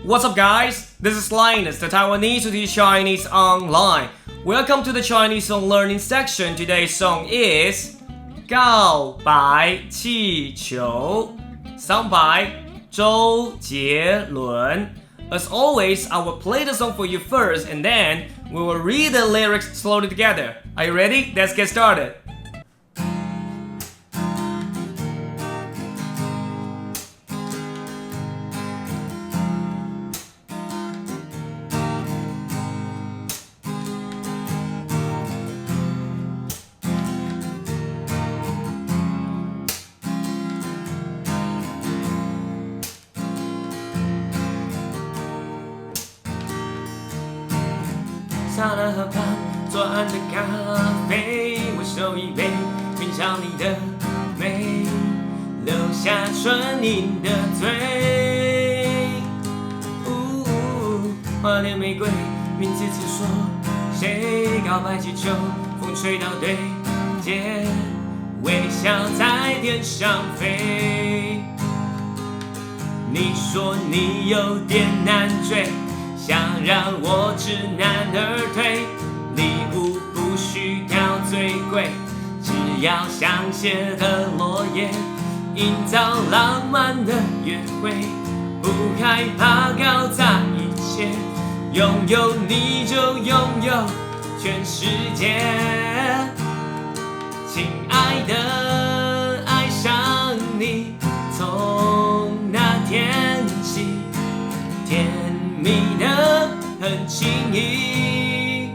What's up, guys? This is Linus, the Taiwanese who teach Chinese online. Welcome to the Chinese song learning section. Today's song is 告白气球 sung by 周杰伦 As always, I will play the song for you first and then we will read the lyrics slowly together. Are you ready? Let's get started. 下了河畔，左岸的咖啡，我手一杯，品尝你的美，留下唇印的嘴。花恋玫瑰，名字词说，谁告白气球，风吹到对街，微笑在天上飞。你说你有点难追。想让我知难而退，礼物不需要最贵，只要香榭的落叶，营造浪漫的约会，不害怕搞砸一切，拥有你就拥有全世界。亲爱的，爱上你，从那天起，甜蜜的很轻易，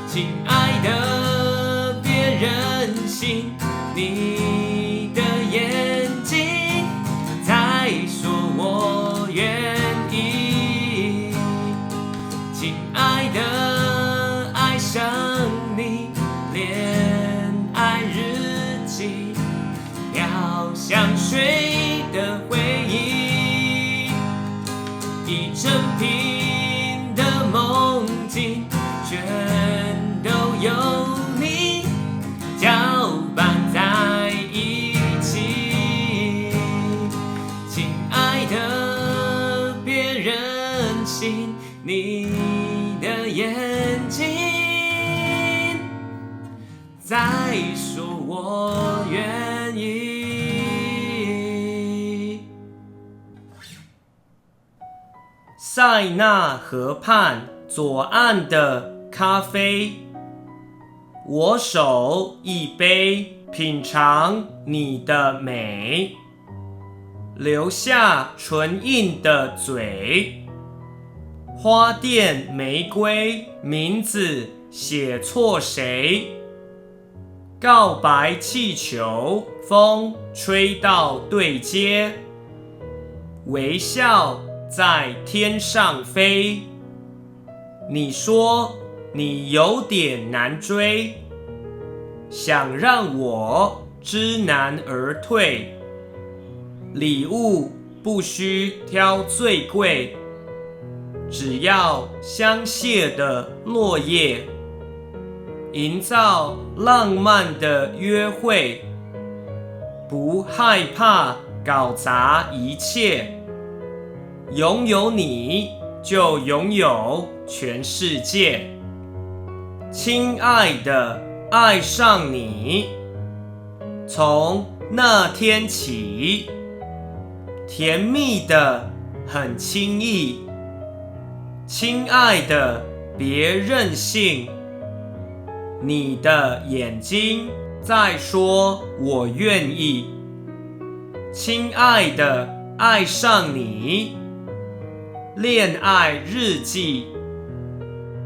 亲爱的，别任性，你的眼睛在说我愿意，亲爱的，爱上你，恋爱日记，飘香水的回忆。一整瓶的梦境，全都有你搅拌在一起。亲爱的，别任性，你的眼睛在说我愿意。塞纳河畔左岸的咖啡，我手一杯，品尝你的美，留下唇印的嘴，花店玫瑰，名字写错谁？告白气球，风吹到对街，微笑在天上飞，你说你有点难追，想让我知难而退，礼物不需挑最贵，只要香榭的落叶，营造浪漫的约会，不害怕搞砸一切。拥有你就拥有全世界，亲爱的，爱上你，从那天起，甜蜜的很轻易，亲爱的，别任性，你的眼睛在说我愿意，亲爱的，爱上你。恋爱日记，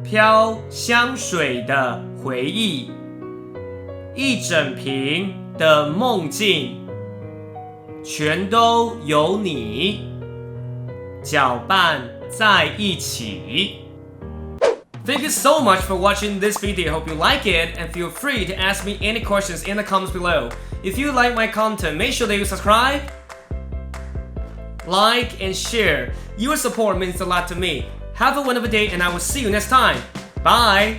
飘香水的回忆，一整瓶的梦境，全都有你搅拌在一起。Thank you so much for watching this video. Hope you like it and feel free to ask me any questions in the comments below. If you like my content, make sure that you subscribe, like, and share. Your support means a lot to me. Have a wonderful day and I will see you next time. Bye!